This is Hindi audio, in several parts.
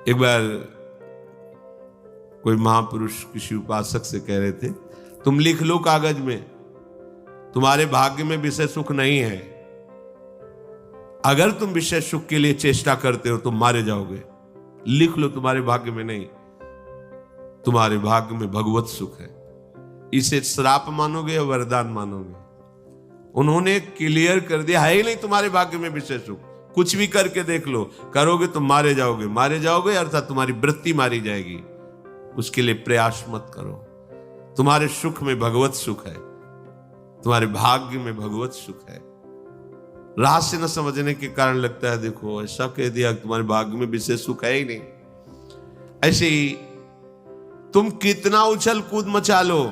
एक बार कोई महापुरुष किसी उपासक से कह रहे थे, तुम लिख लो कागज में, तुम्हारे भाग्य में विषय सुख नहीं है। अगर तुम विषय सुख के लिए चेष्टा करते हो तुम मारे जाओगे। लिख लो तुम्हारे भाग्य में नहीं, तुम्हारे भाग्य में भगवत सुख है। इसे श्राप मानोगे या वरदान मानोगे? उन्होंने क्लियर कर दिया, है ही नहीं तुम्हारे भाग्य में विषय सुख। कुछ भी करके देख लो, करोगे तुम मारे जाओगे। मारे जाओगे अर्थात तुम्हारी वृत्ति मारी जाएगी। उसके लिए प्रयास मत करो। तुम्हारे सुख में भगवत सुख है, तुम्हारे भाग्य में भगवत सुख है। रहस्य न समझने के कारण लगता है देखो ऐसा कह दिया, तुम्हारे भाग्य में विशेष सुख है ही नहीं। ऐसे ही तुम कितना उछल कूद मचा लो,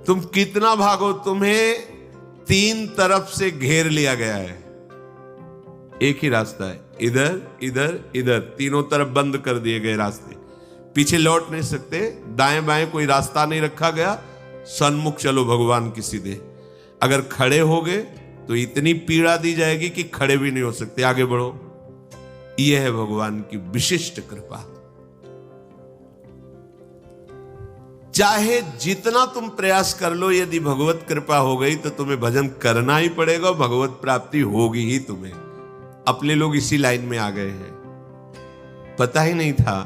तुम कितना भागो, तुम्हें तीन तरफ से घेर लिया गया है। एक ही रास्ता है, इधर इधर इधर, तीनों तरफ बंद कर दिए गए रास्ते। पीछे लौट नहीं सकते, दाएं बाएं कोई रास्ता नहीं रखा गया। सन्मुख चलो भगवान की सीधे। अगर खड़े हो गए तो इतनी पीड़ा दी जाएगी कि खड़े भी नहीं हो सकते। आगे बढ़ो। यह है भगवान की विशिष्ट कृपा। चाहे जितना तुम प्रयास कर लो, यदि भगवत कृपा हो गई तो तुम्हें भजन करना ही पड़ेगा, भगवत प्राप्ति होगी ही तुम्हें। अपने लोग इसी लाइन में आ गए हैं। पता ही नहीं था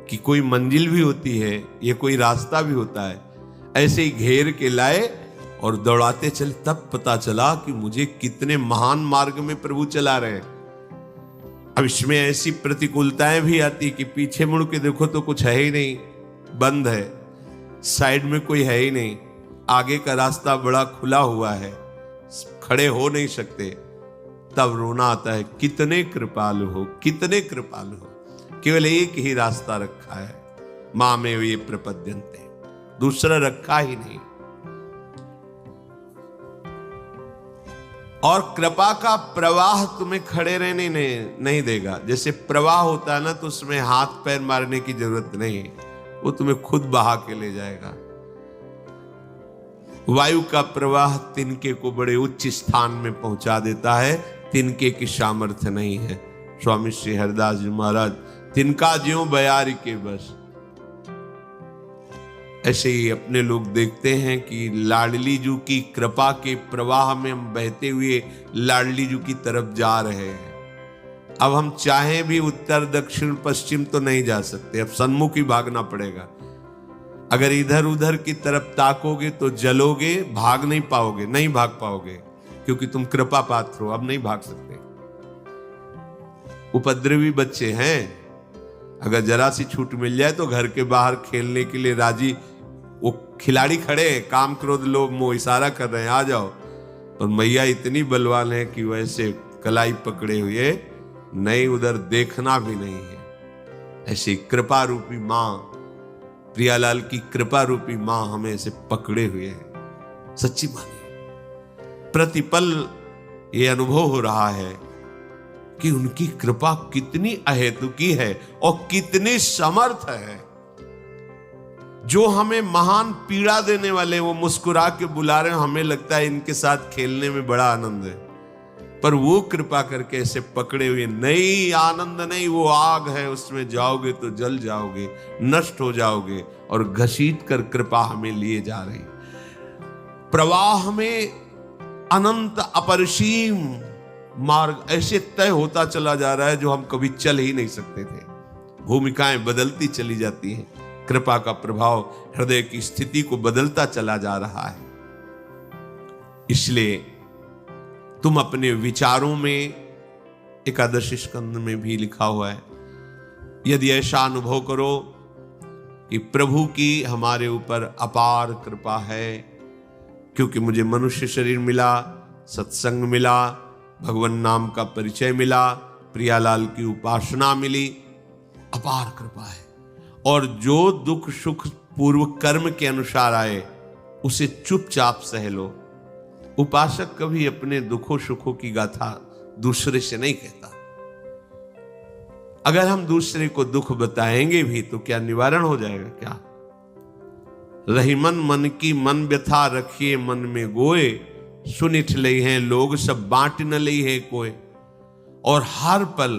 कि कोई मंजिल भी होती है, ये कोई रास्ता भी होता है। ऐसे ही घेर के लाए और दौड़ाते चले, तब पता चला कि मुझे कितने महान मार्ग में प्रभु चला रहे हैं। अब इसमें ऐसी प्रतिकूलताएं भी आती कि पीछे मुड़ के देखो तो कुछ है ही नहीं, बंद है। साइड में कोई है ही नहीं, आगे का रास्ता बड़ा खुला हुआ है, खड़े हो नहीं सकते। तब रोना आता है, कितने कृपालु हो, कितने कृपालु हो। केवल एक ही रास्ता रखा है, मां में ये प्रपद्यन्ते, दूसरा रखा ही नहीं। और कृपा का प्रवाह तुम्हें खड़े रहने नहीं देगा। जैसे प्रवाह होता है ना, तो उसमें हाथ पैर मारने की जरूरत नहीं है, वो तुम्हें खुद बहा के ले जाएगा। वायु का प्रवाह तिनके को बड़े उच्च स्थान में पहुंचा देता है, तिनके की सामर्थ्य नहीं है। स्वामी श्री हरिदास जी महाराज, तिनका ज्यों बयारी के बस। ऐसे ही अपने लोग देखते हैं कि लाडली जू की कृपा के प्रवाह में हम बहते हुए लाडली जू की तरफ जा रहे हैं। अब हम चाहें भी उत्तर दक्षिण पश्चिम तो नहीं जा सकते, अब सन्मुख ही भागना पड़ेगा। अगर इधर उधर की तरफ ताकोगे तो जलोगे, भाग नहीं पाओगे, नहीं भाग पाओगे, क्योंकि तुम कृपा पात्र हो, अब नहीं भाग सकते। उपद्रवी बच्चे हैं, अगर जरा सी छूट मिल जाए तो घर के बाहर खेलने के लिए राजी। वो खिलाड़ी खड़े हैं, काम क्रोध लोभ मोह इशारा कर रहे हैं, आ जाओ। और मैया इतनी बलवान है कि वैसे कलाई पकड़े हुए नहीं, उधर देखना भी नहीं है। ऐसी कृपा रूपी मां, प्रियालाल की कृपा रूपी मां हमें ऐसे पकड़े हुए है। सच्ची मानिए, प्रतिपल ये अनुभव हो रहा है कि उनकी कृपा कितनी अहेतुकी है और कितनी समर्थ है। जो हमें महान पीड़ा देने वाले वो मुस्कुरा के बुला रहे हैं, हमें लगता है इनके साथ खेलने में बड़ा आनंद है, पर वो कृपा करके ऐसे पकड़े हुए, नहीं आनंद नहीं, वो आग है, उसमें जाओगे तो जल जाओगे, नष्ट हो जाओगे। और घसीट कर कृपा हमें लिए जा रही। प्रवाह में अनंत अपरिसीम मार्ग ऐसे तय होता चला जा रहा है जो हम कभी चल ही नहीं सकते थे। भूमिकाएं बदलती चली जाती हैं, कृपा का प्रभाव हृदय की स्थिति को बदलता चला जा रहा है। इसलिए तुम अपने विचारों में, एकादशी स्कंद में भी लिखा हुआ है, यदि ऐसा अनुभव करो कि प्रभु की हमारे ऊपर अपार कृपा है, क्योंकि मुझे मनुष्य शरीर मिला, सत्संग मिला, भगवान नाम का परिचय मिला, प्रियालाल की उपासना मिली, अपार कृपा है। और जो दुख सुख पूर्व कर्म के अनुसार आए उसे चुपचाप सह लो। उपासक कभी अपने दुखों सुखों की गाथा दूसरे से नहीं कहता। अगर हम दूसरे को दुख बताएंगे भी तो क्या निवारण हो जाएगा? क्या रही मन की मन व्यथा रखिए मन में गोए, सुनिठ लई हैं लोग सब बांट न लई है कोई। और हर पल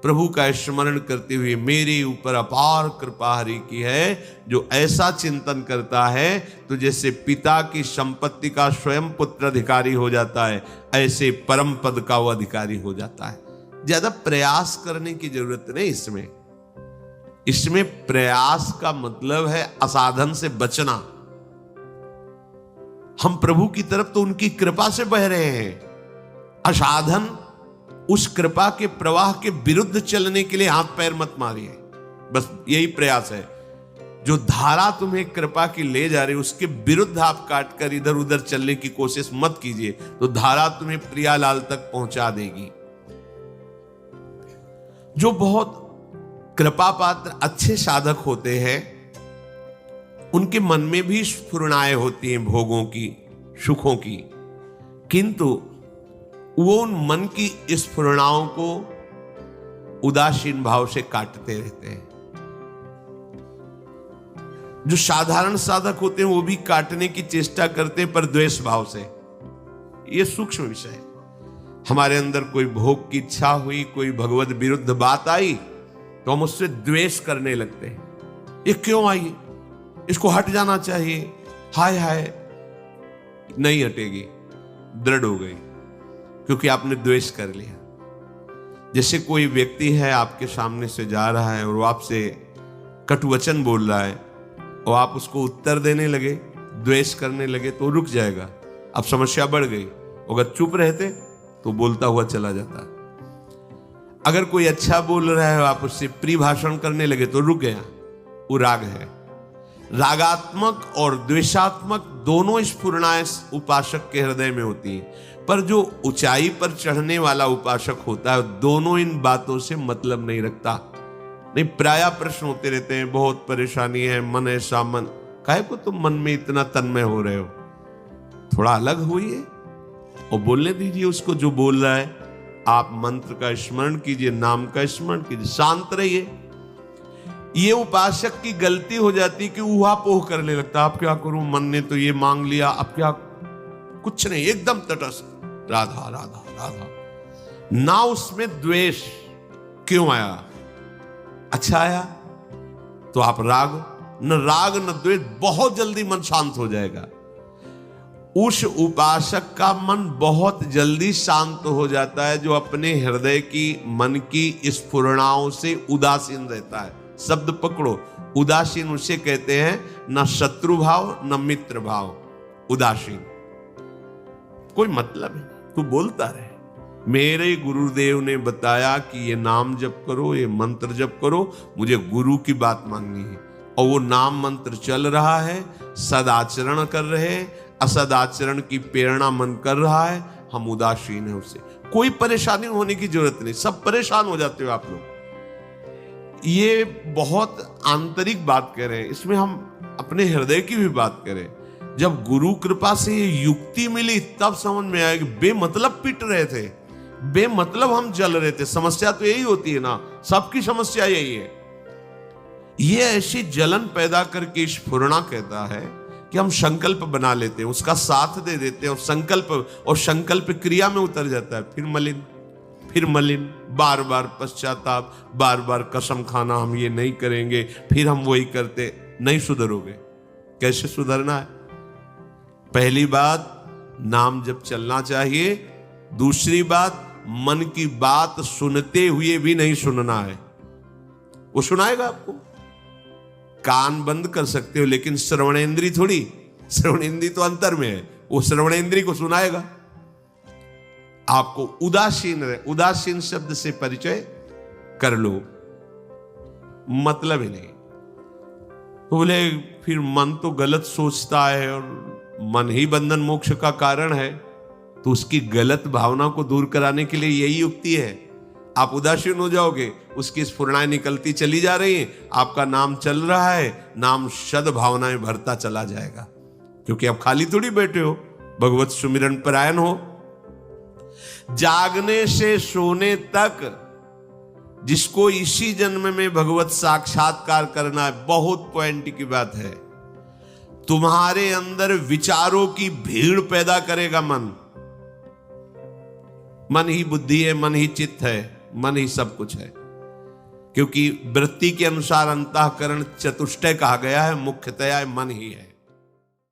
प्रभु का स्मरण करते हुए मेरे ऊपर अपार कृपा हरि की है। जो ऐसा चिंतन करता है तो जैसे पिता की संपत्ति का स्वयं पुत्र अधिकारी हो जाता है, ऐसे परम पद का वो अधिकारी हो जाता है। ज्यादा प्रयास करने की जरूरत नहीं इसमें प्रयास का मतलब है असाधन से बचना। हम प्रभु की तरफ तो उनकी कृपा से बह रहे हैं, असाधन उस कृपा के प्रवाह के विरुद्ध चलने के लिए हाथ पैर मत मारिए। बस यही प्रयास है। जो धारा तुम्हें कृपा की ले जा रही है उसके विरुद्ध आप काटकर इधर उधर चलने की कोशिश मत कीजिए, तो धारा तुम्हें प्रियालाल तक पहुंचा देगी। जो बहुत कृपा पात्र अच्छे साधक होते हैं उनके मन में भी स्फुरणाएं होती हैं भोगों की, सुखों की, किंतु वो उन मन की स्फुरणाओं को उदासीन भाव से काटते रहते हैं। जो साधारण साधक होते हैं वो भी काटने की चेष्टा करते हैं, पर द्वेष भाव से। ये सूक्ष्म विषय है। हमारे अंदर कोई भोग की इच्छा हुई, कोई भगवत विरुद्ध बात आई तो हम उससे द्वेष करने लगते हैं। ये क्यों आई, इसको हट जाना चाहिए, हाय हाय। नहीं हटेगी, दृढ़ हो गई, क्योंकि आपने द्वेष कर लिया। जैसे कोई व्यक्ति है आपके सामने से जा रहा है और वो आपसे कटुवचन बोल रहा है और आप उसको उत्तर देने लगे, द्वेष करने लगे, तो रुक जाएगा। अब समस्या बढ़ गई। अगर चुप रहते तो बोलता हुआ चला जाता। अगर कोई अच्छा बोल रहा है आप उससे प्रिय भाषण करने लगे तो रुक गया, वो राग है। रागात्मक और द्वेषात्मक दोनों स्फुरणाएं उपासक के हृदय में होती हैं, पर जो ऊंचाई पर चढ़ने वाला उपासक होता है दोनों इन बातों से मतलब नहीं रखता। नहीं, प्राय प्रश्न होते रहते हैं, बहुत परेशानी है, मन ऐसा, मन काहे को तुम मन में इतना तन्मय हो रहे हो, थोड़ा अलग होइए और बोलने दीजिए उसको जो बोल रहा है। आप मंत्र का स्मरण कीजिए, नाम का स्मरण कीजिए, शांत रहिए। ये उपासक की गलती हो जाती कि ऊहापोह करने लगता, आप क्या करूं, मन ने तो ये मांग लिया, अब क्या, कुछ नहीं, एकदम तटस्थ, राधा राधा राधा, ना उसमें द्वेष। क्यों आया, अच्छा आया तो आप राग न द्वेष, बहुत जल्दी मन शांत हो जाएगा। उस उपासक का मन बहुत जल्दी शांत हो जाता है जो अपने हृदय की, मन की स्फुरणाओं से उदासीन रहता है। शब्द पकड़ो, उदासीन उसे कहते हैं, न शत्रु भाव न मित्र भाव, उदासीन। कोई मतलब है, तू बोलता रहे। मेरे गुरुदेव ने बताया कि ये नाम जप करो, ये मंत्र जप करो, मुझे गुरु की बात माननी है, और वो नाम मंत्र चल रहा है, सदाचरण कर रहे, असदाचरण की प्रेरणा मन कर रहा है, हम उदासीन है उससे। कोई परेशानी होने की जरूरत नहीं, सब परेशान हो जाते हो आप लोग। ये बहुत आंतरिक बात कह रहे हैं, इसमें हम अपने हृदय की भी बात करें। जब गुरु कृपा से ये युक्ति मिली तब समझ में आया कि बेमतलब पिट रहे थे, बेमतलब हम जल रहे थे। समस्या तो यही होती है ना, सबकी समस्या यही है। ये ऐसी जलन पैदा करके स्फुरना कहता है कि हम संकल्प बना लेते हैं, उसका साथ दे देते हैं, और संकल्प क्रिया में उतर जाता है, फिर मलिन, बार बार पश्चाताप, बार बार कसम खाना, हम ये नहीं करेंगे, फिर हम वही करते। नहीं सुधरोगे। कैसे सुधरना है? पहली बात, नाम जब चलना चाहिए। दूसरी बात, मन की बात सुनते हुए भी नहीं सुनना है। वो सुनाएगा आपको, कान बंद कर सकते हो, लेकिन श्रवणेंद्री थोड़ी, श्रवणेंद्री तो अंतर में है, वो श्रवणेंद्री को सुनाएगा। आपको उदासीन शब्द से परिचय कर लो, मतलब ही नहीं। तो बोले फिर मन तो गलत सोचता है और मन ही बंधन मोक्ष का कारण है, तो उसकी गलत भावना को दूर कराने के लिए यही युक्ति है। आप उदासीन हो जाओगे, उसकी स्फुरणाएं निकलती चली जा रही हैं, आपका नाम चल रहा है, नाम सद भावनाएं भरता चला जाएगा, क्योंकि आप खाली थोड़ी बैठे हो, भगवत सुमिरन परायण हो। जागने से सोने तक जिसको इसी जन्म में भगवत साक्षात्कार करना है, बहुत पॉइंट की बात है। तुम्हारे अंदर विचारों की भीड़ पैदा करेगा मन। मन ही बुद्धि है, मन ही चित्त है, मन ही सब कुछ है। क्योंकि वृत्ति के अनुसार अंतःकरण चतुष्टय कहा गया है, मुख्यतया मन ही है।